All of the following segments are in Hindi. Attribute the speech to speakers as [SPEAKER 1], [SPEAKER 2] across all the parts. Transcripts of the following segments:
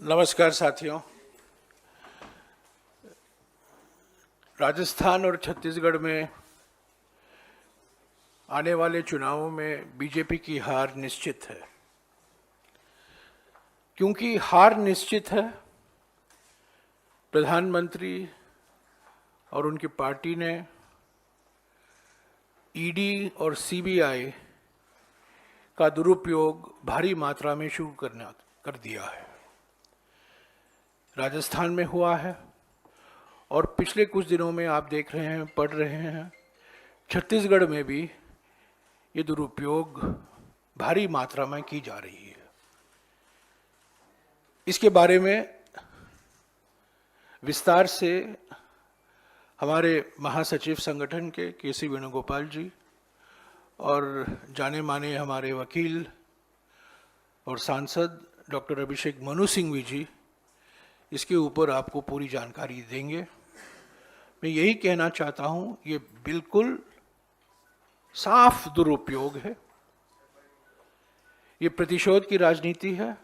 [SPEAKER 1] नमस्कार साथियों। राजस्थान और छत्तीसगढ़ में आने वाले चुनावों में बीजेपी की हार निश्चित है। क्योंकि हार निश्चित है, प्रधानमंत्री और उनकी पार्टी ने ईडी और सीबीआई का दुरुपयोग भारी मात्रा में शुरू कर दिया है। राजस्थान में हुआ है और पिछले कुछ दिनों में आप देख रहे हैं, पढ़ रहे हैं, छत्तीसगढ़ में भी ये दुरुपयोग भारी मात्रा में की जा रही है। इसके बारे में विस्तार से हमारे महासचिव संगठन के केसी वेणुगोपाल जी और जाने माने हमारे वकील और सांसद डॉक्टर अभिषेक मनु सिंघवी जी इसके ऊपर आपको पूरी जानकारी देंगे। मैं यही कहना चाहता हूं, ये बिल्कुल साफ दुरुपयोग है, ये प्रतिशोध की राजनीति है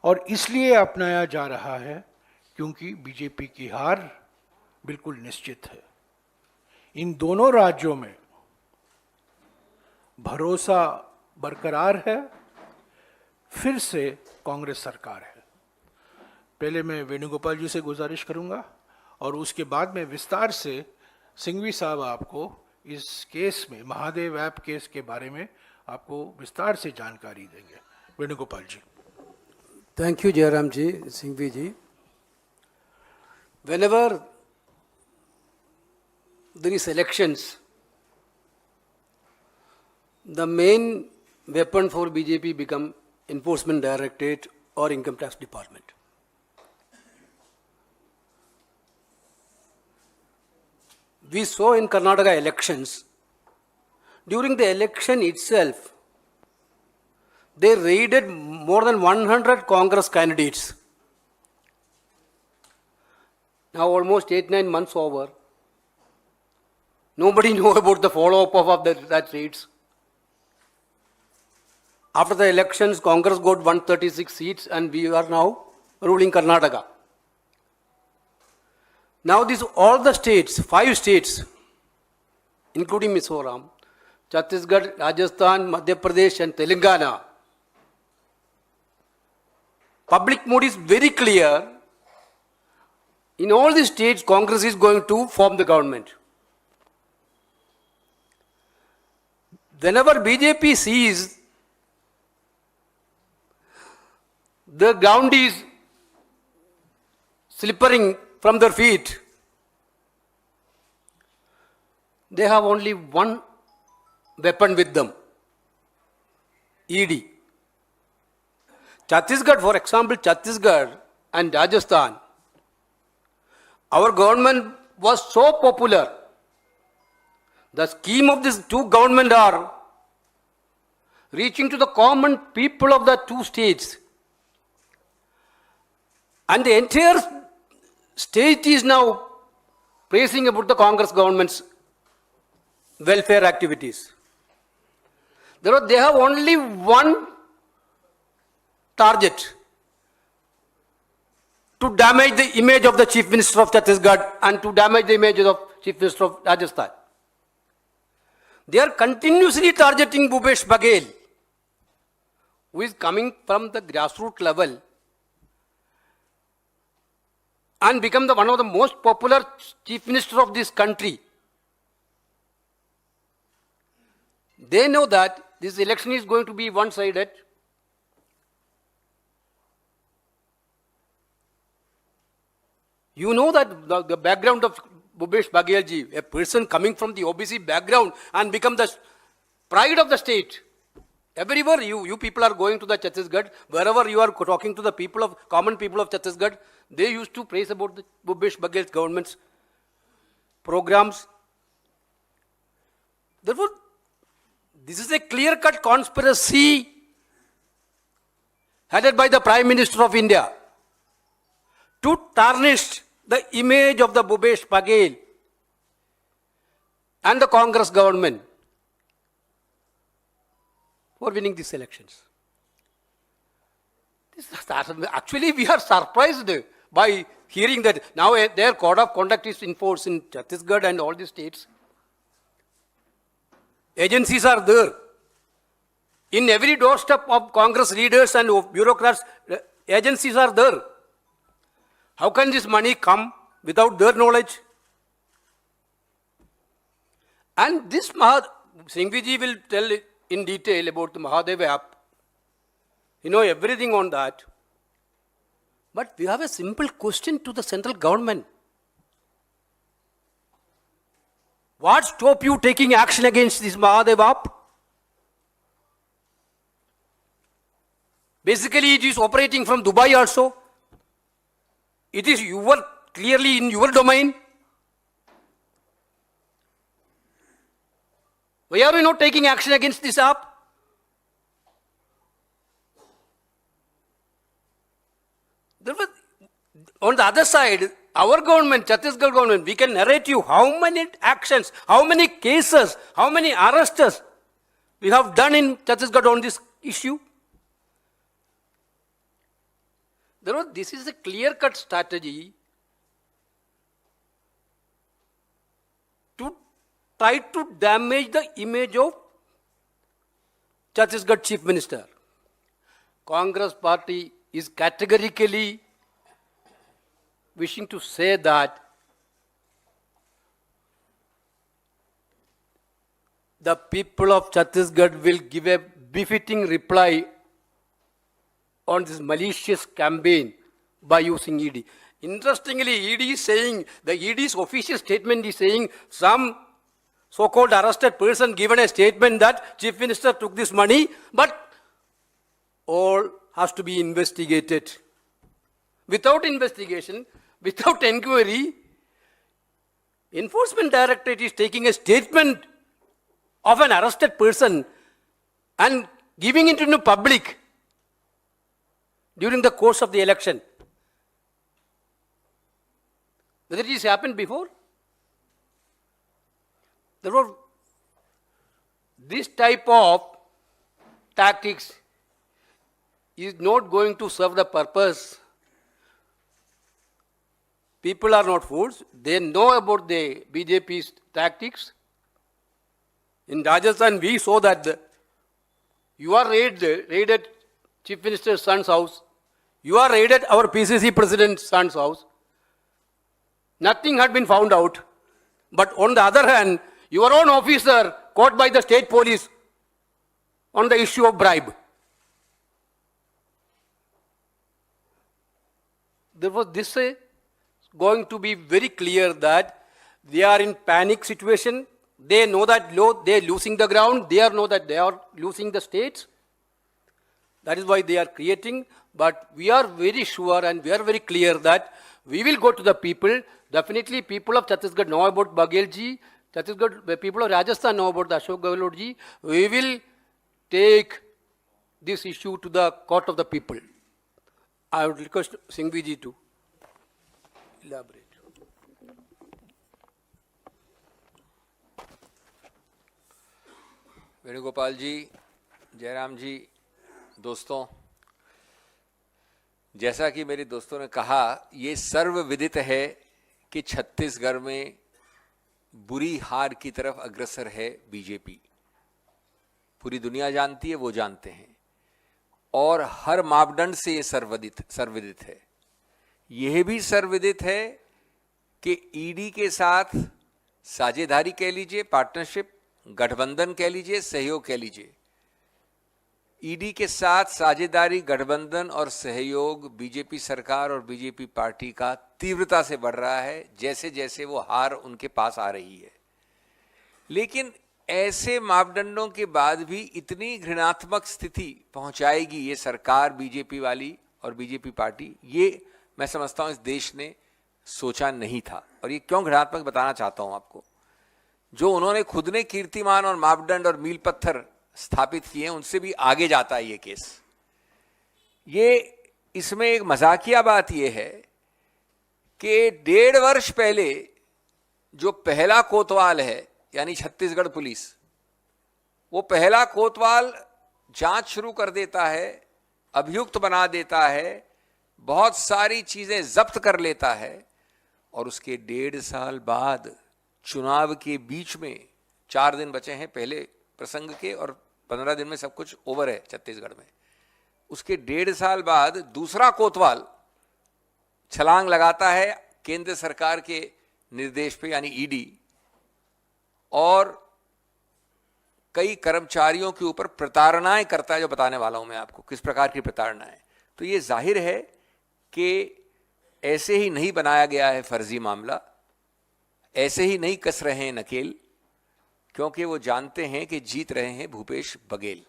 [SPEAKER 1] और इसलिए अपनाया जा रहा है क्योंकि बीजेपी की हार बिल्कुल निश्चित है। इन दोनों राज्यों में भरोसा बरकरार है, फिर से कांग्रेस सरकार है। पहले मैं वेणुगोपाल जी से गुजारिश करूंगा और उसके बाद में विस्तार से सिंघवी साहब आपको इस केस में, महादेव ऐप केस के बारे में आपको विस्तार से जानकारी देंगे। वेणुगोपाल जी।
[SPEAKER 2] Thank you, Jairam ji, Singhvi ji. Whenever there is elections, the main weapon for BJP become Enforcement Directorate or Income Tax Department. We saw in Karnataka elections, during the election itself, they raided more than 100 Congress candidates. Now almost 8-9 months over. Nobody knew about the follow-up of that raids. After the elections, Congress got 136 seats and we are now ruling Karnataka. Now all the states, 5 states, including Mizoram, Chhattisgarh, Rajasthan, Madhya Pradesh and Telangana, public mood is very clear. In all these states, Congress is going to form the government. Whenever BJP sees the ground is slipping from their feet, they have only one weapon with them, ED. Chhattisgarh, for example, Chhattisgarh and Rajasthan, our government was so popular. The scheme of these two governments are reaching to the common people of the two states. And the entire state is now praising about the Congress government's welfare activities. They have only one target: to damage the image of the Chief Minister of Chhattisgarh and to damage the image of Chief Minister of Rajasthan. They are continuously targeting Bhupesh Baghel, who is coming from the grassroots level and become one of the most popular Chief Minister of this country. They know that this election is going to be one-sided. You know that the background of Bhupesh Baghel ji, a person coming from the OBC background and become the pride of the state. Everywhere you people are going to the Chhattisgarh, wherever you are talking to the people of, common people of Chhattisgarh, they used to praise about the Bhupesh Baghel's government's programs. Therefore, this is a clear-cut conspiracy headed by the Prime Minister of India to tarnish the image of the Bhupesh Baghel and the Congress government for winning these elections. Actually, we are surprised by hearing that now their code of conduct is enforced in Chhattisgarh and all the states. Agencies are there. In every doorstep of Congress leaders and of bureaucrats, agencies are there. How can this money come without their knowledge? And this Singhviji will tell in detail about the Mahadev app. You know everything on that. But we have a simple question to the central government. What stop you taking action against this Mahadev app? Basically, it is operating from Dubai also. It is clearly in your domain. Why are we not taking action against this app? On the other side, our government, Chhattisgarh government, we can narrate you how many actions, how many cases, how many arrests we have done in Chhattisgarh on this issue. This is a clear-cut strategy to try to damage the image of Chhattisgarh Chief Minister. Congress party is categorically wishing to say that the people of Chhattisgarh will give a befitting reply on this malicious campaign by using ED. Interestingly, ED is saying, the ED's official statement is saying some so-called arrested person given a statement that Chief Minister took this money, but all has to be investigated. Without investigation, without inquiry, Enforcement Directorate is taking a statement of an arrested person and giving it to the public during the course of the election. Whether it has happened before? Therefore, this type of tactics is not going to serve the purpose. People are not fools. They know about the BJP's tactics. In Rajasthan, we saw that you are raided Chief Minister's son's house. You are raided our PCC President's son's house. Nothing had been found out. But on the other hand, your own officer caught by the state police on the issue of bribe. Therefore, this is going to be very clear that they are in panic situation. They know that they are losing the ground. They know that they are losing the states. That is why they are creating. But we are very sure and we are very clear that we will go to the people. Definitely people of Chhattisgarh know about Baghel ji. Chhattisgarh, people of Rajasthan know about Ashok Gehlot ji. We will take this issue to the court of the people. I would request Singhvi ji to elaborate.
[SPEAKER 3] Venugopal जी, जयराम जी, दोस्तों, जैसा कि मेरे दोस्तों ने कहा, ये सर्वविदित है कि छत्तीसगढ़ में बुरी हार की तरफ अग्रसर है बीजेपी। पूरी दुनिया जानती है, वो जानते हैं, और हर मापदंड से ये सर्वविदित है। यह भी सर्वविदित है कि ईडी के साथ साझेदारी कह लीजिए, पार्टनरशिप, गठबंधन कह लीजिए, सहयोग कह लीजिए, ईडी के साथ साझेदारी, गठबंधन और सहयोग बीजेपी सरकार और बीजेपी पार्टी का तीव्रता से बढ़ रहा है जैसे जैसे वो हार उनके पास आ रही है। लेकिन ऐसे मापदंडों के बाद भी इतनी घृणात्मक स्थिति पहुंचाएगी ये सरकार बीजेपी वाली और बीजेपी पार्टी, ये मैं समझता हूं इस देश ने सोचा नहीं था। और ये क्यों घृणात्मक बताना चाहता हूं आपको। जो उन्होंने खुद ने कीर्तिमान और मापदंड और मील पत्थर स्थापित किए हैं, उनसे भी आगे जाता है ये केस। ये इसमें एक मजाकिया बात यह है कि 1.5 वर्ष पहले जो पहला कोतवाल है, यानी छत्तीसगढ़ पुलिस, वो पहला कोतवाल जांच शुरू कर देता है अभियुक्त बना देता है, बहुत सारी चीजें जब्त कर लेता है, और उसके 1.5 साल बाद चुनाव के बीच में 4 दिन बचे हैं पहले प्रसंग के और 15 दिन में सब कुछ ओवर है छत्तीसगढ़ में, उसके 1.5 साल बाद दूसरा कोतवाल छलांग लगाता है केंद्र सरकार के निर्देश पे, यानी ईडी, और कई कर्मचारियों के ऊपर प्रताड़नाएं करता है, जो बताने वाला हूं मैं आपको किस प्रकार की प्रताड़नाएं। तो ये जाहिर है कि ऐसे ही नहीं बनाया गया है फर्जी मामला, ऐसे ही नहीं कस रहे हैं नकेल, क्योंकि वो जानते हैं कि जीत रहे हैं भूपेश बघेल।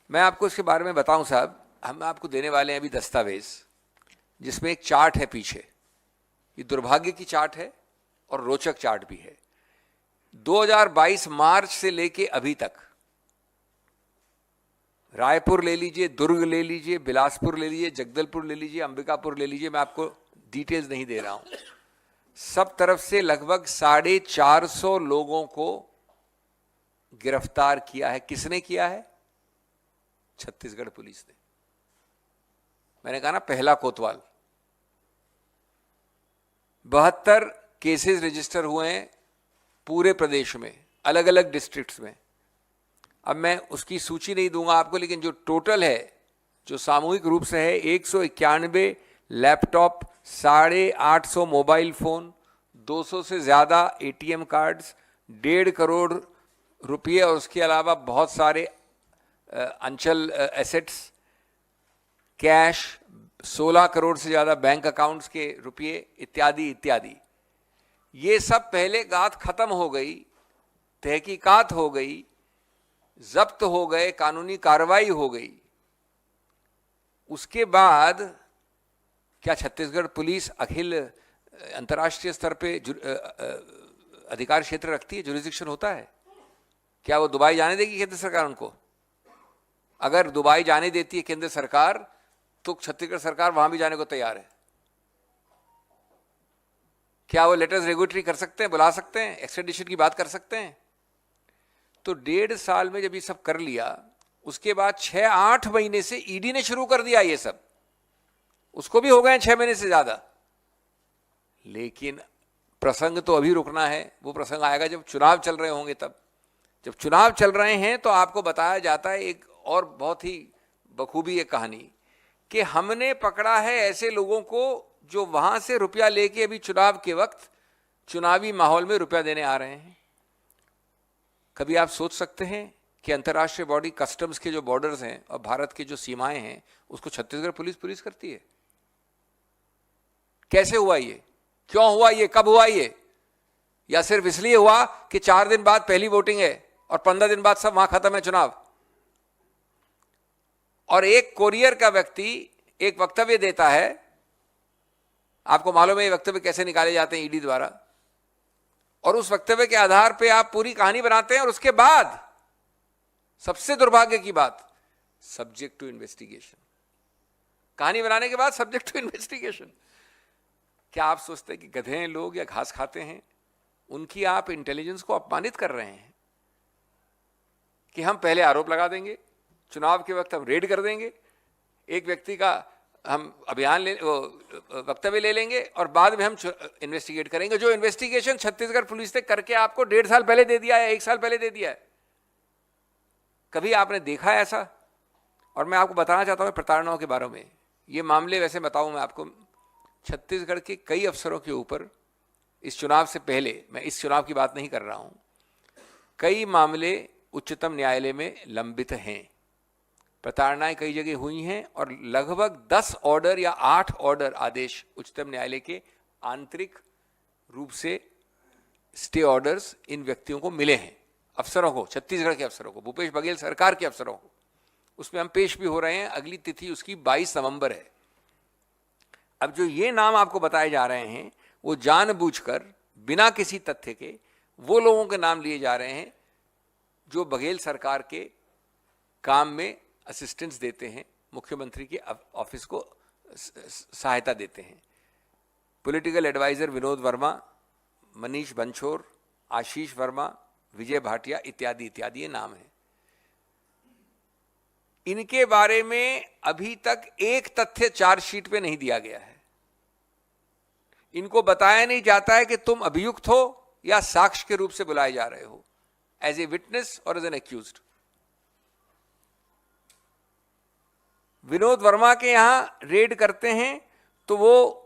[SPEAKER 3] मैं आपको इसके बारे में बताऊं साहब, हम आपको देने वाले हैं अभी दस्तावेज, जिसमें एक चार्ट है पीछे। ये दुर्भाग्य की चार्ट है और रोचक चार्ट भी है। 2022 मार्च से लेके अभी तक रायपुर ले लीजिए, दुर्ग ले लीजिए, बिलासपुर ले लीजिए, जगदलपुर ले लीजिए, अंबिकापुर ले लीजिए, मैं आपको डिटेल्स नहीं दे रहा हूं, सब तरफ से लगभग 450 लोगों को गिरफ्तार किया है। किसने किया है? छत्तीसगढ़ पुलिस ने। मैंने कहा ना, पहला कोतवाल। 72 केसेस रजिस्टर हुए हैं पूरे प्रदेश में, अलग अलग डिस्ट्रिक्ट्स में। अब मैं उसकी सूची नहीं दूंगा आपको, लेकिन जो टोटल है, जो सामूहिक रूप से है, 191 लैपटॉप, 850 मोबाइल फोन, 200 से ज्यादा एटीएम कार्ड्स, 1.5 करोड़ रुपये, और उसके अलावा बहुत सारे अंचल एसेट्स, कैश, 16 करोड़ से ज्यादा बैंक अकाउंट्स के रुपये, इत्यादि इत्यादि। ये सब पहले बात खत्म हो गई, तहकीकात हो गई, जब्त हो गए, कानूनी कार्रवाई हो गई। उसके बाद क्या छत्तीसगढ़ पुलिस अखिल अंतर्राष्ट्रीय स्तर पे अधिकार क्षेत्र रखती है, जुरिस्डिक्शन होता है? क्या वो दुबई जाने देगी केंद्र सरकार उनको? अगर दुबई जाने देती है केंद्र सरकार, तो छत्तीसगढ़ सरकार वहां भी जाने को तैयार है। क्या वो लेटर्स रेगुलेटरी कर सकते हैं, बुला सकते हैं, एक्सट्रेडिशन की बात कर सकते हैं? तो 1.5 साल में जब ये सब कर लिया, उसके बाद 6-8 महीने से ईडी ने शुरू कर दिया ये सब, उसको भी हो गए 6 महीने से ज्यादा। लेकिन प्रसंग तो अभी रुकना है, वो प्रसंग आएगा जब चुनाव चल रहे होंगे। तब जब चुनाव चल रहे हैं तो आपको बताया जाता है एक और बहुत ही बखूबी एक कहानी, कि हमने पकड़ा है ऐसे लोगों को जो वहां से रुपया लेके अभी चुनाव के वक्त चुनावी माहौल में रुपया देने आ रहे हैं। कभी आप सोच सकते हैं कि अंतर्राष्ट्रीय बॉडी कस्टम्स के जो बॉर्डर्स हैं और भारत की जो सीमाएं हैं, उसको छत्तीसगढ़ पुलिस करती है? कैसे हुआ ये? क्यों हुआ ये? कब हुआ ये? या सिर्फ इसलिए हुआ कि 4 दिन बाद पहली वोटिंग है और 15 दिन बाद सब वहां खत्म है चुनाव? और एक कोरियर का व्यक्ति एक वक्तव्य देता है, आपको मालूम है ये वक्तव्य कैसे निकाले जाते हैं ईडी द्वारा, और उस वक्तव्य के आधार पे आप पूरी कहानी बनाते हैं, और उसके बाद सबसे दुर्भाग्य की बात, सब्जेक्ट टू इन्वेस्टिगेशन। कहानी बनाने के बाद सब्जेक्ट टू इन्वेस्टिगेशन। क्या आप सोचते हैं कि गधे हैं लोग या घास खाते हैं? उनकी आप इंटेलिजेंस को अपमानित कर रहे हैं कि हम पहले आरोप लगा देंगे, चुनाव के वक्त हम रेड कर देंगे, एक व्यक्ति का हम अभियान वक्तव्य ले लेंगे और बाद में हम इन्वेस्टिगेट करेंगे। जो इन्वेस्टिगेशन छत्तीसगढ़ पुलिस ने करके आपको 1.5 साल पहले दे दिया है, 1 साल पहले दे दिया है, कभी आपने देखा है ऐसा? और मैं आपको बताना चाहता हूं प्रताड़नाओं के बारे में। ये मामले वैसे बताऊं मैं आपको, छत्तीसगढ़ के कई अफसरों के ऊपर इस चुनाव से पहले, मैं इस चुनाव की बात नहीं कर रहा हूं, कई मामले उच्चतम न्यायालय में लंबित हैं। प्रताड़नाएं कई जगह हुई हैं और लगभग 10 ऑर्डर या 8 ऑर्डर आदेश उच्चतम न्यायालय के आंतरिक रूप से स्टे ऑर्डर्स इन व्यक्तियों को मिले हैं, अफसरों को, छत्तीसगढ़ के अफसरों को, भूपेश बघेल सरकार के अफसरों को। उसमें हम पेश भी हो रहे हैं, अगली तिथि उसकी 22 नवंबर है। अब जो ये नाम आपको बताए जा रहे हैं, वो जानबूझकर बिना किसी तथ्य के वो लोगों के नाम लिए जा रहे हैं जो बघेल सरकार के काम में असिस्टेंस देते हैं, मुख्यमंत्री के ऑफिस को सहायता देते हैं। पॉलिटिकल एडवाइजर विनोद वर्मा, मनीष बंछोर, आशीष वर्मा, विजय भाटिया इत्यादि इत्यादि ये नाम है। इनके बारे में अभी तक एक तथ्य चार्जशीट पे नहीं दिया गया है। इनको बताया नहीं जाता है कि तुम अभियुक्त हो या साक्ष्य के रूप से बुलाए जा रहे हो, एज ए विटनेस और as an accused. Vinod Verma के यहां रेड करते हैं तो वो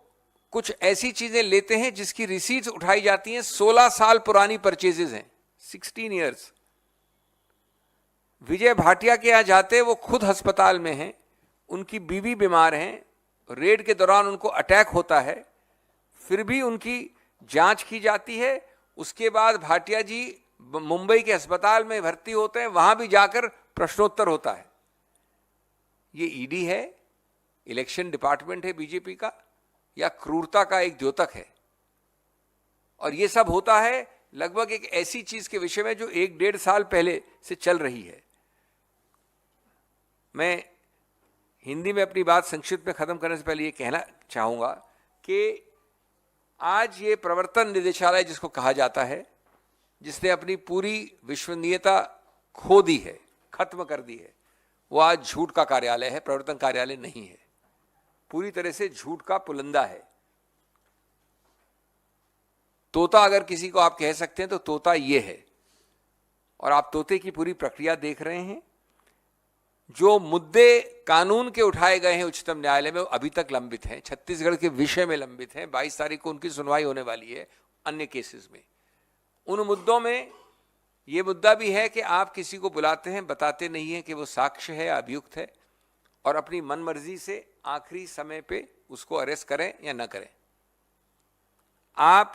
[SPEAKER 3] कुछ ऐसी चीजें लेते हैं जिसकी रिसीट्स उठाई जाती हैं, 16 साल पुरानी परचेजेज हैं, 16 इयर्स। विजय भाटिया के यहां जाते, वो खुद अस्पताल में हैं, उनकी बीवी बीमार हैं, रेड के दौरान उनको अटैक होता है, फिर भी उनकी जांच की जाती है। उसके बाद भाटिया जी मुंबई के अस्पताल में भर्ती होते हैं, वहां भी जाकर प्रश्नोत्तर होता है। ये ईडी है, इलेक्शन डिपार्टमेंट है बीजेपी का, या क्रूरता का एक द्योतक है? और ये सब होता है लगभग एक ऐसी चीज के विषय में जो 1-1.5 साल पहले से चल रही है। मैं हिंदी में अपनी बात संक्षिप्त में खत्म करने से पहले ये कहना चाहूंगा कि आज ये प्रवर्तन निदेशालय जिसको कहा जाता है, जिसने अपनी पूरी विश्वसनीयता खो दी है, खत्म कर दी है, वो आज झूठ का कार्यालय है, प्रवर्तन कार्यालय नहीं है। पूरी तरह से झूठ का पुलंदा है। तोता अगर किसी को आप कह सकते हैं तो तोता ये है। और आप तोते की पूरी प्रक्रिया देख रहे हैं। जो मुद्दे कानून के उठाए गए हैं उच्चतम न्यायालय में, वो अभी तक लंबित हैं, छत्तीसगढ़ के विषय में लंबित हैं। 22 तारीख को उनकी सुनवाई होने वाली है अन्य केसेस में। उन मुद्दों में ये मुद्दा भी है कि आप किसी को बुलाते हैं, बताते नहीं हैं कि वो साक्ष्य है या अभियुक्त है, और अपनी मनमर्जी से आखिरी समय पे उसको अरेस्ट करें या न करें। आप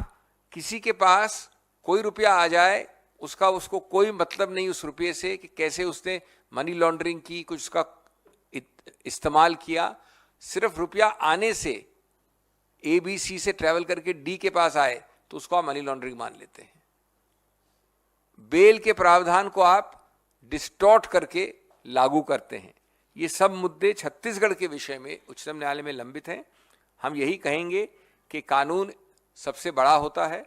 [SPEAKER 3] किसी के पास कोई रुपया आ जाए, उसको कोई मतलब नहीं उस रुपये से कि कैसे उसने मनी लॉन्ड्रिंग की, कुछ उसका इस्तेमाल किया। सिर्फ रुपया आने से, ABC से ट्रैवल करके D के पास आए तो उसको आप मनी लॉन्ड्रिंग मान लेते हैं। बेल के प्रावधान को आप डिस्टॉर्ट करके लागू करते हैं। ये सब मुद्दे छत्तीसगढ़ के विषय में उच्चतम न्यायालय में लंबित हैं। हम यही कहेंगे कि कानून सबसे बड़ा होता है।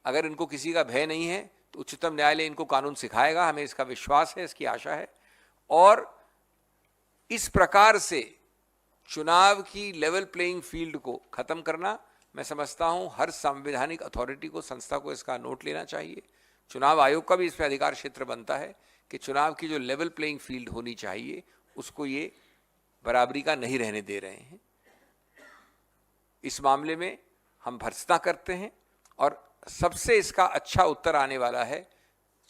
[SPEAKER 3] अगर इनको किसी का भय नहीं है तो उच्चतम न्यायालय इनको कानून सिखाएगा, हमें इसका विश्वास है, इसकी आशा है। और इस प्रकार से चुनाव की लेवल प्लेइंग फील्ड को खत्म करना, मैं समझता हूं हर संवैधानिक अथॉरिटी को, संस्था को इसका नोट लेना चाहिए। चुनाव आयोग का भी इसमें अधिकार क्षेत्र बनता है कि चुनाव की जो लेवल प्लेइंग फील्ड होनी चाहिए उसको ये बराबरी का नहीं रहने दे रहे हैं। इस मामले में हम भर्त्सना करते हैं और सबसे इसका अच्छा उत्तर आने वाला है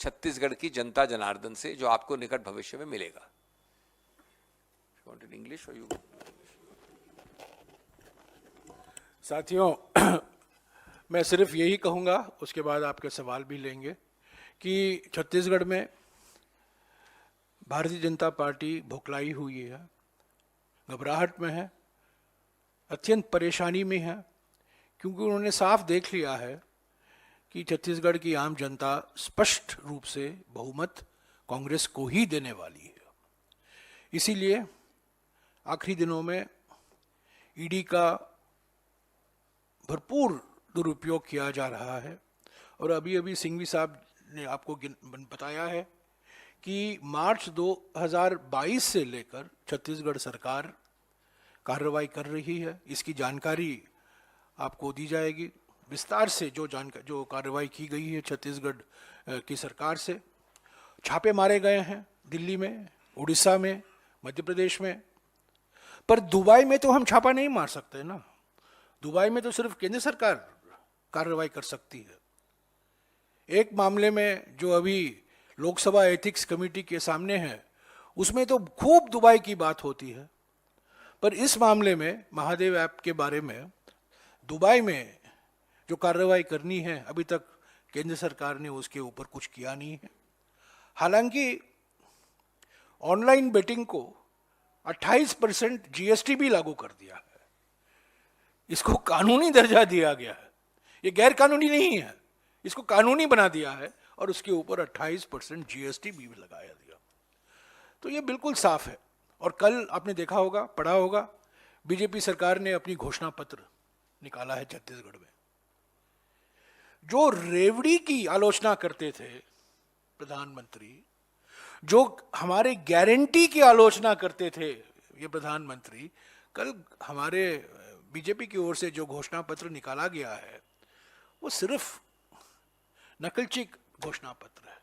[SPEAKER 3] छत्तीसगढ़ की जनता जनार्दन से, जो आपको निकट भविष्य में मिलेगा। इंग्लिश और यू
[SPEAKER 1] साथियों, मैं सिर्फ यही कहूँगा, उसके बाद आपके सवाल भी लेंगे, कि छत्तीसगढ़ में भारतीय जनता पार्टी भुखलाई हुई है, घबराहट में है, अत्यंत परेशानी में है, क्योंकि उन्होंने साफ देख लिया है कि छत्तीसगढ़ की आम जनता स्पष्ट रूप से बहुमत कांग्रेस को ही देने वाली है। इसीलिए आखिरी दिनों में ईडी का भरपूर दुरुपयोग किया जा रहा है। और अभी अभी सिंघवी साहब ने आपको बताया है कि मार्च 2022 से लेकर छत्तीसगढ़ सरकार कार्रवाई कर रही है। इसकी जानकारी आपको दी जाएगी विस्तार से। जो कार्रवाई की गई है छत्तीसगढ़ की सरकार से, छापे मारे गए हैं दिल्ली में, उड़ीसा में, मध्य प्रदेश में। पर दुबई में तो हम छापा नहीं मार सकते ना। दुबई में तो सिर्फ केंद्र सरकार कार्रवाई कर सकती है। एक मामले में जो अभी लोकसभा एथिक्स कमेटी के सामने है, उसमें तो खूब दुबई की बात होती है। पर इस मामले में, महादेव ऐप के बारे में, दुबई में जो कार्रवाई करनी है, अभी तक केंद्र सरकार ने उसके ऊपर कुछ किया नहीं है। हालांकि ऑनलाइन बेटिंग को 28% GST भी लागू कर दिया है। इसको कानूनी दर्जा दिया गया है। ये गैर कानूनी नहीं है, इसको कानूनी बना दिया है और उसके ऊपर 28% GST भी लगाया दिया। तो ये बिल्कुल साफ है। और कल आपने देखा होगा, पढ़ा होगा, बीजेपी सरकार ने अपनी घोषणा पत्र निकाला है छत्तीसगढ़ में। जो रेवड़ी की आलोचना करते थे प्रधानमंत्री, जो हमारे गारंटी की आलोचना करते थे ये प्रधानमंत्री, कल हमारे बीजेपी की ओर से जो घोषणा पत्र निकाला गया है वो सिर्फ नकलची घोषणा पत्र है।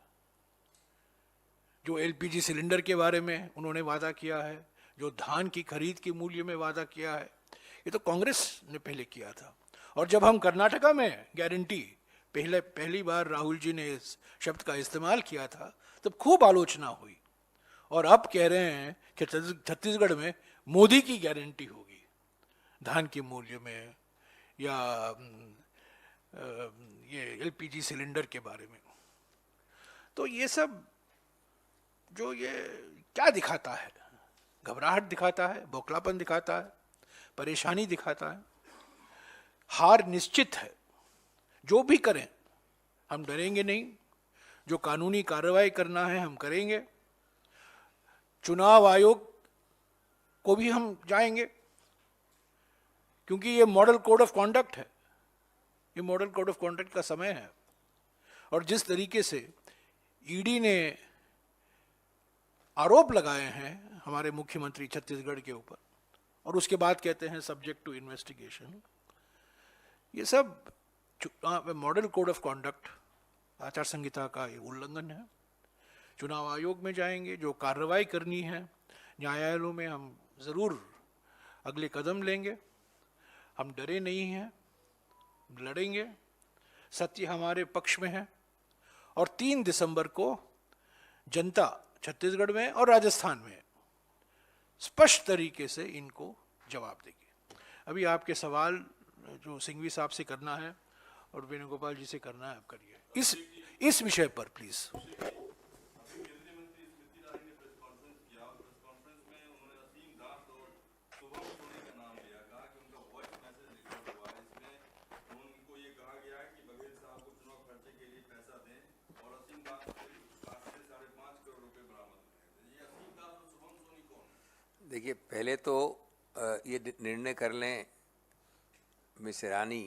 [SPEAKER 1] जो एलपीजी सिलेंडर के बारे में उन्होंने वादा किया है, जो धान की खरीद के मूल्य में वादा किया है, ये तो कांग्रेस ने पहले किया था। और जब हम कर्नाटका में गारंटी पहली बार राहुल जी ने इस शब्द का इस्तेमाल किया था तब खूब आलोचना हुई, और अब कह रहे हैं कि छत्तीसगढ़ में मोदी की गारंटी होगी धान के मूल्य में या ये एलपीजी सिलेंडर के बारे में। तो ये सब जो ये क्या दिखाता है? घबराहट दिखाता है, बौखलापन दिखाता है, परेशानी दिखाता है। हार निश्चित है, जो भी करें हम डरेंगे नहीं, जो कानूनी कार्रवाई करना है हम करेंगे, चुनाव आयोग को भी हम जाएंगे, क्योंकि ये मॉडल कोड ऑफ कॉन्डक्ट है, ये मॉडल कोड ऑफ कॉन्डक्ट का समय है। और जिस तरीके से ईडी ने आरोप लगाए हैं हमारे मुख्यमंत्री छत्तीसगढ़ के ऊपर और उसके बाद कहते हैं सब्जेक्ट टू इन्वेस्टिगेशन, ये सब मॉडल कोड ऑफ कॉन्डक्ट आचार संहिता का ये उल्लंघन है। चुनाव आयोग में जाएंगे, जो कार्रवाई करनी है न्यायालयों में हम ज़रूर अगले कदम लेंगे। हम डरे नहीं हैं, लड़ेंगे, सत्य हमारे पक्ष में है। और 3 दिसंबर को जनता छत्तीसगढ़ में और राजस्थान में स्पष्ट तरीके से इनको जवाब देगी। अभी आपके सवाल जो सिंघवी साहब से करना है और वेणुगोपाल जी से करना है आप करिए इस विषय पर प्लीज।
[SPEAKER 3] देखिए, पहले तो ये निर्णय कर लें मिस ईरानी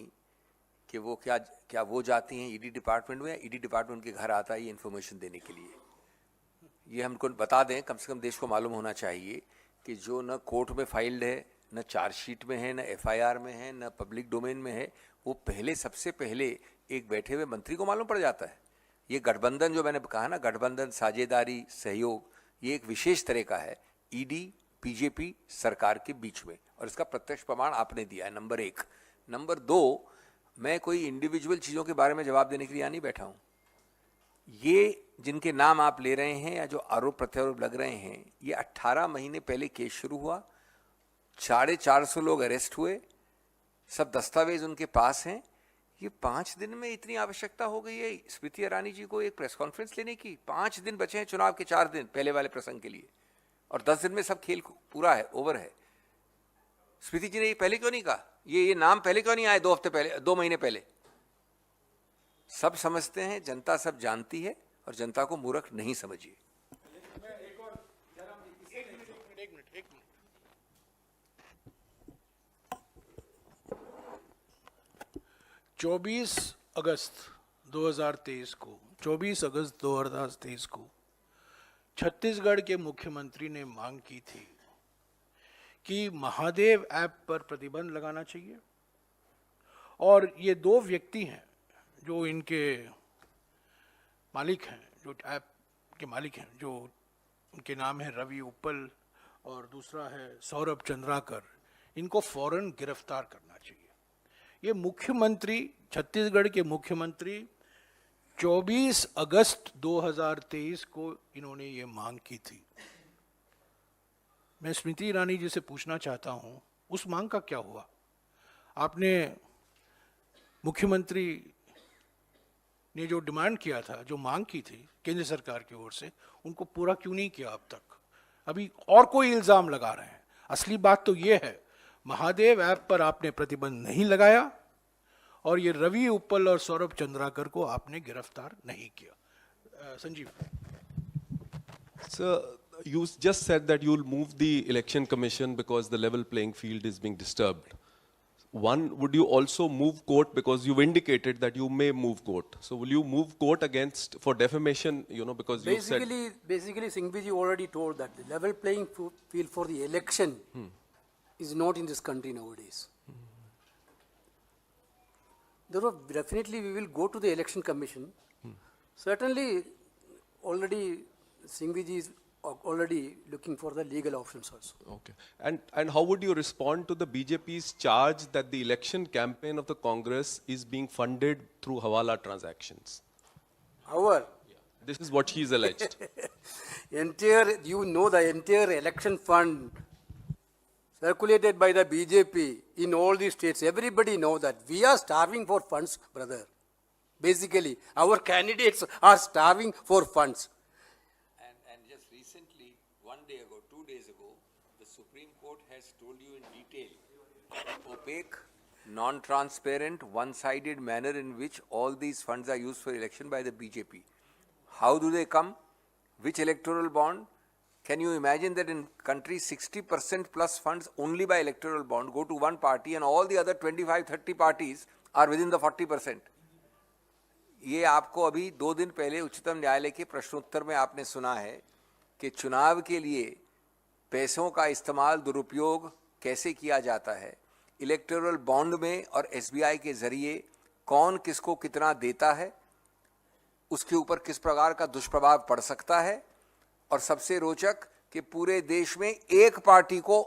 [SPEAKER 3] कि वो क्या वो जाती हैं ईडी डिपार्टमेंट में, या ईडी डिपार्टमेंट के घर आता है ये इन्फॉर्मेशन देने के लिए। ये हमको बता दें, कम से कम देश को मालूम होना चाहिए कि जो न कोर्ट में फाइल्ड है, न चार्जशीट में है, न एफआईआर में है, न पब्लिक डोमेन में है, वो सबसे पहले एक बैठे हुए मंत्री को मालूम पड़ जाता है। ये गठबंधन जो मैंने कहा ना, गठबंधन, साझेदारी, सहयोग, ये एक विशेष तरह का है ईडी बीजेपी सरकार के बीच में, और इसका प्रत्यक्ष प्रमाण आपने दिया है, नंबर 1। नंबर 2, मैं कोई इंडिविजुअल चीज़ों के बारे में जवाब देने के लिए यहाँ नहीं बैठा हूँ। ये जिनके नाम आप ले रहे हैं या जो आरोप प्रत्यारोप लग रहे हैं, ये 18 महीने पहले केस शुरू हुआ, 450 लोग अरेस्ट हुए, सब दस्तावेज उनके पास हैं। ये 5 दिन में इतनी आवश्यकता हो गई है स्मृति ईरानी जी को एक प्रेस कॉन्फ्रेंस लेने की? 5 दिन बचे हैं चुनाव के, 4 दिन पहले वाले प्रसंग के लिए, और 10 दिन में सब खेल पूरा है, ओवर है। स्मृति जी ने ये पहले क्यों नहीं कहा? ये नाम पहले क्यों नहीं आए? 2 हफ्ते पहले, 2 महीने पहले। सब समझते हैं, जनता सब जानती है, और जनता को मूर्ख नहीं समझिए।
[SPEAKER 1] चौबीस अगस्त 2023 को छत्तीसगढ़ के मुख्यमंत्री ने मांग की थी कि महादेव ऐप पर प्रतिबंध लगाना चाहिए, और ये 2 व्यक्ति हैं जो इनके मालिक हैं, जो ऐप के मालिक हैं, जो उनके नाम है रवि उप्पल और दूसरा है सौरभ चंद्राकर। इनको फौरन गिरफ्तार करना चाहिए। ये मुख्यमंत्री, छत्तीसगढ़ के मुख्यमंत्री 24 अगस्त 2023 को इन्होंने ये मांग की थी। मैं स्मृति ईरानी जी से पूछना चाहता हूं, उस मांग का क्या हुआ? आपने मुख्यमंत्री ने जो डिमांड किया था, जो मांग की थी केंद्र सरकार की ओर से, उनको पूरा क्यों नहीं किया अब तक? अभी और कोई इल्जाम लगा रहे हैं। असली बात तो ये है, महादेव ऐप पर आपने प्रतिबंध नहीं लगाया, और ये रवि उप्पल और सौरभ चंद्राकर को आपने गिरफ्तार नहीं किया। Sanjeev.
[SPEAKER 4] Sir, you just said that you'll move the election commission because the level playing field is being disturbed. One, would you also move court, because you've indicated that you may move court. So will you move court against for defamation, because you said...
[SPEAKER 2] Basically, Singhviji already told that the level playing field for the election is not in this country nowadays. Therefore, definitely we will go to the election commission. Certainly, already Singhviji is already looking for the legal options also.
[SPEAKER 4] Okay. And how would you respond to the BJP's charge that the election campaign of the Congress is being funded through Hawala transactions?
[SPEAKER 2] However,
[SPEAKER 4] This is what she's alleged.
[SPEAKER 2] the entire election fund circulated by the BJP in all these states, everybody know that we are starving for funds, brother. Basically, our candidates are starving for funds.
[SPEAKER 3] And just recently, 1 day ago, 2 days ago, the Supreme Court has told you in detail opaque, non-transparent, one-sided manner in which all these funds are used for election by the BJP. How do they come? Which electoral bond? Can you imagine that in countries 60% plus funds only by electoral bond go to one party and all the other 25-30 parties are within the 40%? ये आपको अभी 2 दिन पहले उच्चतम न्यायालय के प्रश्नोत्तर में आपने सुना है कि चुनाव के लिए पैसों का इस्तेमाल दुरुपयोग कैसे किया जाता है, इलेक्टोरल बॉन्ड में और एसबीआई के जरिए कौन किसको कितना देता है, उसके ऊपर किस प्रकार का दुष्प्रभाव पड़ सकता है, और सबसे रोचक कि पूरे देश में एक पार्टी को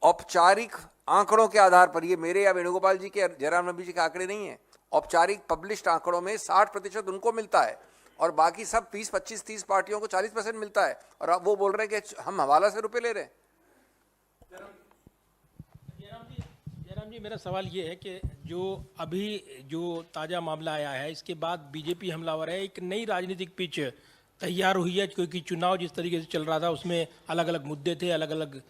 [SPEAKER 3] औपचारिक आंकड़ों के आधार पर, ये मेरे या वेणुगोपाल जी के, जयराम रमेश जी के आंकड़े नहीं है, औपचारिक पब्लिश्ड आंकड़ों में 60% उनको मिलता है और बाकी सब 20, 25, 30 पार्टियों को 40% मिलता है, और अब वो बोल रहे हैं कि हम हवाला से रुपए ले रहे हैं।
[SPEAKER 5] जयराम जी, मेरा सवाल ये है कि जो ताज़ा मामला आया है, इसके बाद बीजेपी हमलावर है, एक नई राजनीतिक पिच तैयार हुई है, क्योंकि चुनाव जिस तरीके से चल रहा था उसमें अलग अलग मुद्दे थे, अलग अलग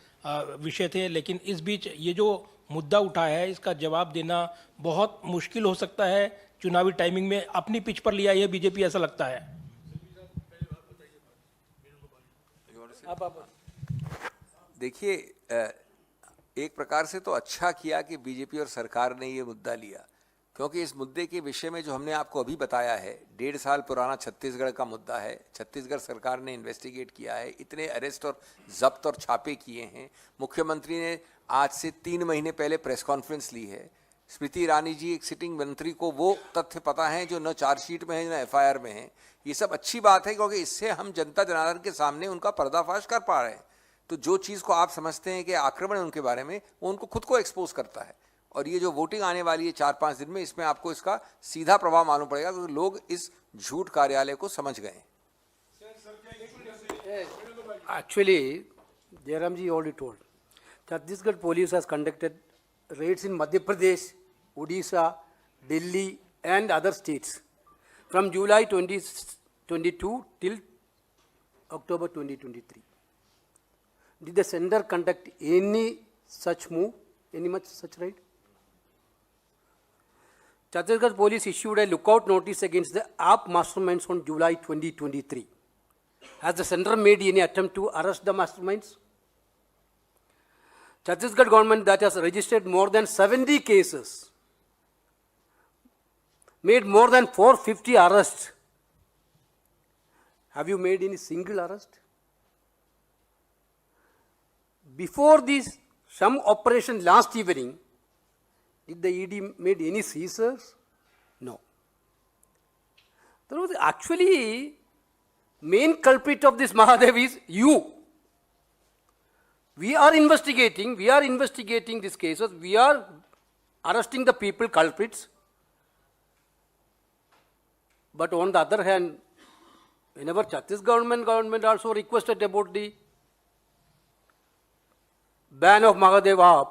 [SPEAKER 5] विषय थे, लेकिन इस बीच ये जो मुद्दा उठा है इसका जवाब देना बहुत मुश्किल हो सकता है। चुनावी टाइमिंग में अपनी पिच पर लिया ये बीजेपी, ऐसा लगता है।
[SPEAKER 3] देखिए, एक प्रकार से तो अच्छा किया कि बीजेपी और सरकार ने ये मुद्दा लिया, क्योंकि इस मुद्दे के विषय में जो हमने आपको अभी बताया है, 1.5 साल पुराना छत्तीसगढ़ का मुद्दा है। छत्तीसगढ़ सरकार ने इन्वेस्टिगेट किया है, इतने अरेस्ट और जब्त और छापे किए हैं। मुख्यमंत्री ने आज से 3 महीने पहले प्रेस कॉन्फ्रेंस ली है। स्मृति ईरानी जी, एक सिटिंग मंत्री को वो तथ्य पता है जो न चार्जशीट में है न एफआईआर में है। ये सब अच्छी बात है, क्योंकि इससे हम जनता जनार्दन के सामने उनका पर्दाफाश कर पा रहे हैं। तो जो चीज़ को आप समझते हैं कि आक्रमण है उनके बारे में, वो उनको खुद को एक्सपोज करता है। और ये जो वोटिंग आने वाली है 4-5 दिन में, इसमें आपको इसका सीधा प्रभाव मालूम पड़ेगा, क्योंकि लोग इस झूठ कार्यालय को समझ गए।
[SPEAKER 2] Actually, Jairam ji already told. Chhattisgarh police has conducted raids in Madhya Pradesh, Odisha, Delhi and other states from July 2022 till October 2023. Did the center conduct any such move, any much such raid? Chhattisgarh police issued a lookout notice against the AAP masterminds on July 2023. Has the center made any attempt to arrest the masterminds? Chhattisgarh government that has registered more than 70 cases, made more than 450 arrests. Have you made any single arrest? Before this, some operation last evening, did the ED made any seizures? No. There was actually main culprit of this Mahadev is you. We are investigating these cases, we are arresting the people culprits. But on the other hand, whenever Chhattisgarh government also requested about the ban of Mahadev AAP,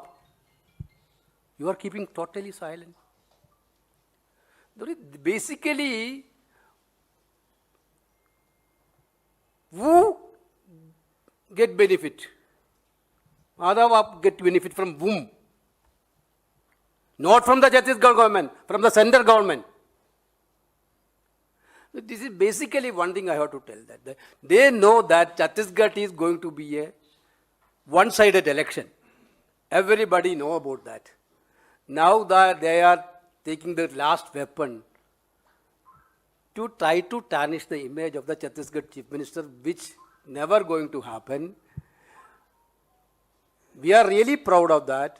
[SPEAKER 2] you are keeping totally silent. Basically, who get benefit? Mahadev AAP get benefit from whom? Not from the Chhattisgarh government, from the central government. This is basically one thing I have to tell, that they know that Chhattisgarh is going to be a one-sided election. Everybody know about that. Now that they are taking the last weapon to try to tarnish the image of the Chhattisgarh Chief Minister, which never going to happen. We are really proud of that.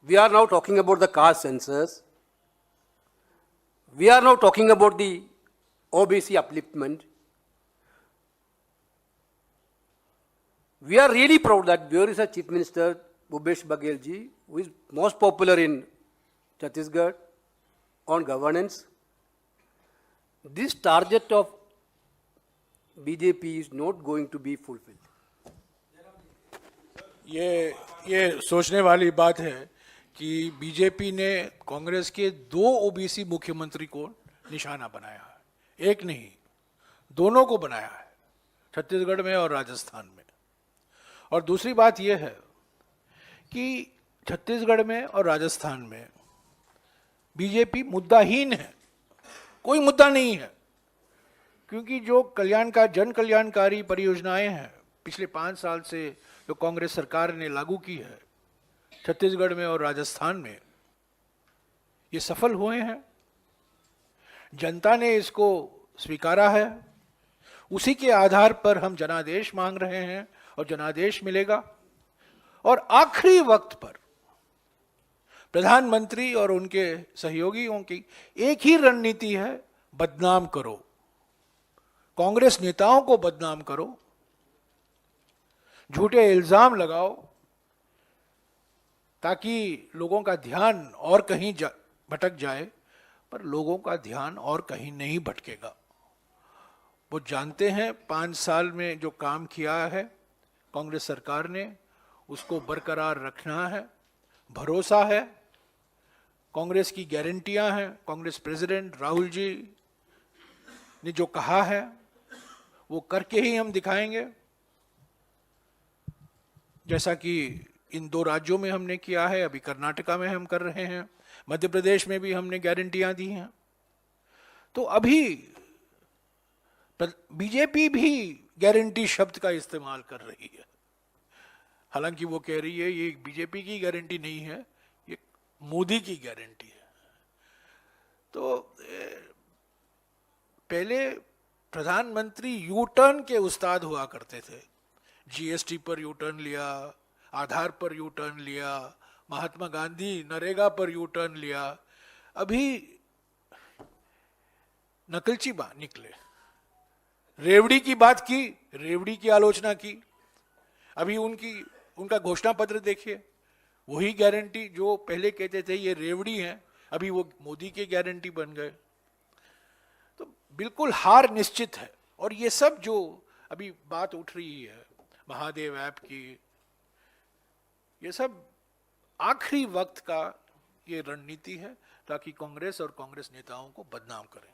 [SPEAKER 2] We are now talking about the caste census. We are now talking about the OBC upliftment. We are really proud that there is a Chief Minister, Bhupesh Baghel ji, who is most popular in Chhattisgarh on governance. This target of BJP is not going to be fulfilled.
[SPEAKER 1] ये सोचने वाली बात है कि बीजेपी ने कांग्रेस के 2 ओबीसी मुख्यमंत्री को निशाना बनाया है, एक नहीं, दोनों को बनाया है, छत्तीसगढ़ में और राजस्थान में। और दूसरी बात यह है कि छत्तीसगढ़ में और राजस्थान में बीजेपी मुद्दाहीन है, कोई मुद्दा नहीं है, क्योंकि जो जन कल्याणकारी परियोजनाएं हैं पिछले 5 साल से जो कांग्रेस सरकार ने लागू की है छत्तीसगढ़ में और राजस्थान में, ये सफल हुए हैं। जनता ने इसको स्वीकारा है, उसी के आधार पर हम जनादेश मांग रहे हैं और जनादेश मिलेगा। और आखिरी वक्त पर प्रधानमंत्री और उनके सहयोगियों की एक ही रणनीति है, बदनाम करो, कांग्रेस नेताओं को बदनाम करो, झूठे इल्जाम लगाओ, ताकि लोगों का ध्यान और कहीं भटक जाए, पर लोगों का ध्यान और कहीं नहीं भटकेगा। वो जानते हैं 5 साल में जो काम किया है कांग्रेस सरकार ने, उसको बरकरार रखना है, भरोसा है, कांग्रेस की गारंटियां हैं, कांग्रेस प्रेसिडेंट राहुल जी ने जो कहा है वो करके ही हम दिखाएंगे, जैसा कि इन 2 राज्यों में हमने किया है, अभी कर्नाटका में हम कर रहे हैं, मध्य प्रदेश में भी हमने गारंटियां दी हैं। तो अभी बीजेपी भी गारंटी शब्द का इस्तेमाल कर रही है, हालांकि वो कह रही है ये बीजेपी की गारंटी नहीं है, ये मोदी की गारंटी है। तो पहले प्रधानमंत्री यू टर्न के उस्ताद हुआ करते थे, जीएसटी पर यू टर्न लिया, आधार पर यू टर्न लिया, महात्मा गांधी नरेगा पर यू टर्न लिया, अभी नकलची निकले, रेवड़ी की बात की, रेवड़ी की आलोचना की, अभी उनका घोषणा पत्र देखिए, वही गारंटी जो पहले कहते थे ये रेवड़ी है, अभी वो मोदी के गारंटी बन गए। तो बिल्कुल हार निश्चित है। और ये सब जो अभी बात उठ रही है महादेव ऐप की, ये सब आखिरी वक्त का ये रणनीति है ताकि कांग्रेस और कांग्रेस नेताओं को बदनाम करें।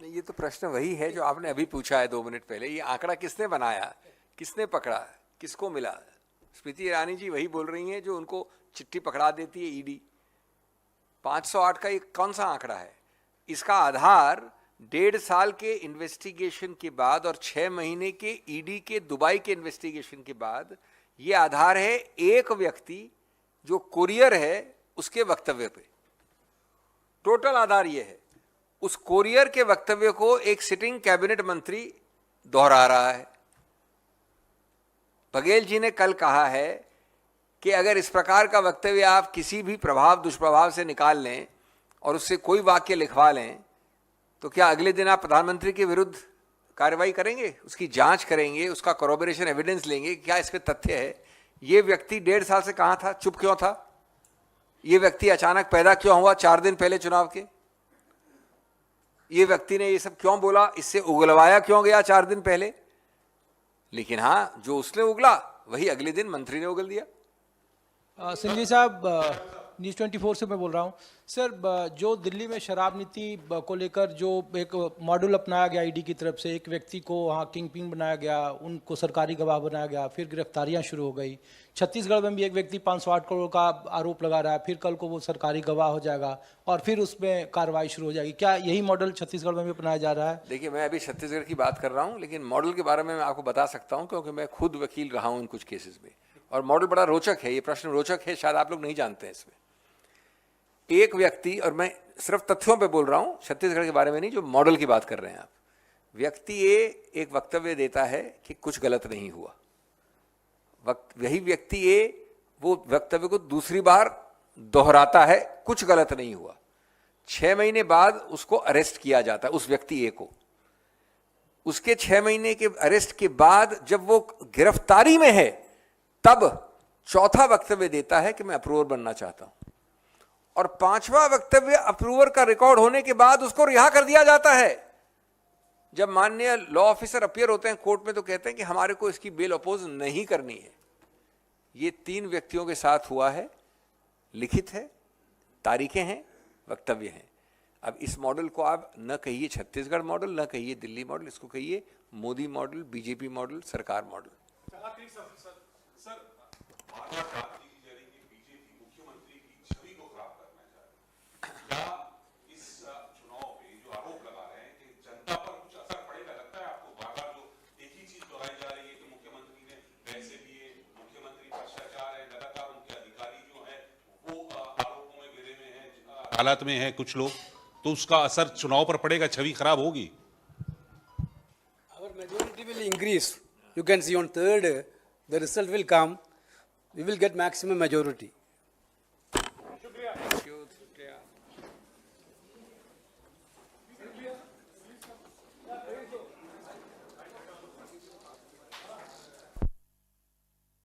[SPEAKER 3] ये तो प्रश्न वही है जो आपने अभी पूछा है 2 मिनट पहले, ये आंकड़ा किसने बनाया, किसने पकड़ा, किसको मिला? स्मृति ईरानी जी वही बोल रही हैं जो उनको चिट्ठी पकड़ा देती है ईडी। 508 का ये कौन सा आंकड़ा है? इसका आधार 1.5 साल के इन्वेस्टिगेशन के बाद और 6 महीने के ईडी के दुबई के इन्वेस्टिगेशन के बाद ये आधार है एक व्यक्ति जो कुरियर है उसके वक्तव्य पे। टोटल आधार ये है, उस कुरियर के वक्तव्य को एक सिटिंग कैबिनेट मंत्री दोहरा रहा है। बघेल जी ने कल कहा है कि अगर इस प्रकार का वक्तव्य आप किसी भी प्रभाव दुष्प्रभाव से निकाल लें और उससे कोई वाक्य लिखवा लें तो क्या अगले दिन आप प्रधानमंत्री के विरुद्ध कार्रवाई करेंगे, उसकी जांच करेंगे, उसका कॉरोबोरेशन एविडेंस लेंगे, क्या इसमें तथ्य है? ये व्यक्ति 1.5 साल से कहां था, चुप क्यों था? ये व्यक्ति अचानक पैदा क्यों हुआ 4 दिन पहले चुनाव के? ये व्यक्ति ने ये सब क्यों बोला, इससे उगलवाया क्यों गया 4 दिन पहले? लेकिन हाँ, जो उसने उगला वही अगले दिन मंत्री ने उगल दिया।
[SPEAKER 5] संजय साहब, न्यूज़ 24 से मैं बोल रहा हूँ सर। जो दिल्ली में शराब नीति को लेकर जो एक मॉडल अपनाया गया ईडी की तरफ से, एक व्यक्ति को वहाँ किंग पिंग बनाया गया, उनको सरकारी गवाह बनाया गया, फिर गिरफ्तारियाँ शुरू हो गई। छत्तीसगढ़ में भी एक व्यक्ति 508 करोड़ का आरोप लगा रहा है, फिर कल को वो सरकारी गवाह हो जाएगा और फिर उसमें कार्रवाई शुरू हो जाएगी। क्या यही मॉडल छत्तीसगढ़ में भी अपनाया जा रहा है?
[SPEAKER 3] देखिए, मैं अभी छत्तीसगढ़ की बात कर रहा हूं, लेकिन मॉडल के बारे में मैं आपको बता सकता हूं क्योंकि मैं खुद वकील रहा हूं इन कुछ केसेस में, और मॉडल बड़ा रोचक है। ये प्रश्न रोचक है, शायद आप लोग नहीं जानते हैं इसमें। एक व्यक्ति, और मैं सिर्फ तथ्यों पे बोल रहा हूं, छत्तीसगढ़ के बारे में नहीं, जो मॉडल की बात कर रहे हैं आप। व्यक्ति ए एक वक्तव्य देता है कि कुछ गलत नहीं हुआ, वही व्यक्ति ए वो वक्तव्य को दूसरी बार दोहराता है, कुछ गलत नहीं हुआ। 6 महीने बाद उसको अरेस्ट किया जाता है, उस व्यक्ति ए को। उसके 6 महीने के अरेस्ट के बाद जब वो गिरफ्तारी में है, तब चौथा वक्तव्य देता है कि मैं अप्रूवर बनना चाहता हूं, और 5वां वक्तव्य अप्रूवर का रिकॉर्ड होने के बाद उसको रिहा कर दिया जाता है। जब माननीय लॉ ऑफिसर अपीयर होते हैं कोर्ट में तो कहते हैं कि हमारे को इसकी बेल अपोज नहीं करनी है। ये 3 व्यक्तियों के साथ हुआ है, लिखित है, तारीखें हैं, वक्तव्य हैं। अब इस मॉडल को आप न कहिए छत्तीसगढ़ मॉडल, न कहिए दिल्ली मॉडल, इसको कहिए मोदी मॉडल, बीजेपी मॉडल, सरकार मॉडल।
[SPEAKER 6] हालात में है कुछ लोग, तो उसका असर चुनाव पर पड़ेगा, छवि खराब होगी।
[SPEAKER 2] Our majority will increase. You can see on 3rd, the result will come. We will get maximum majority.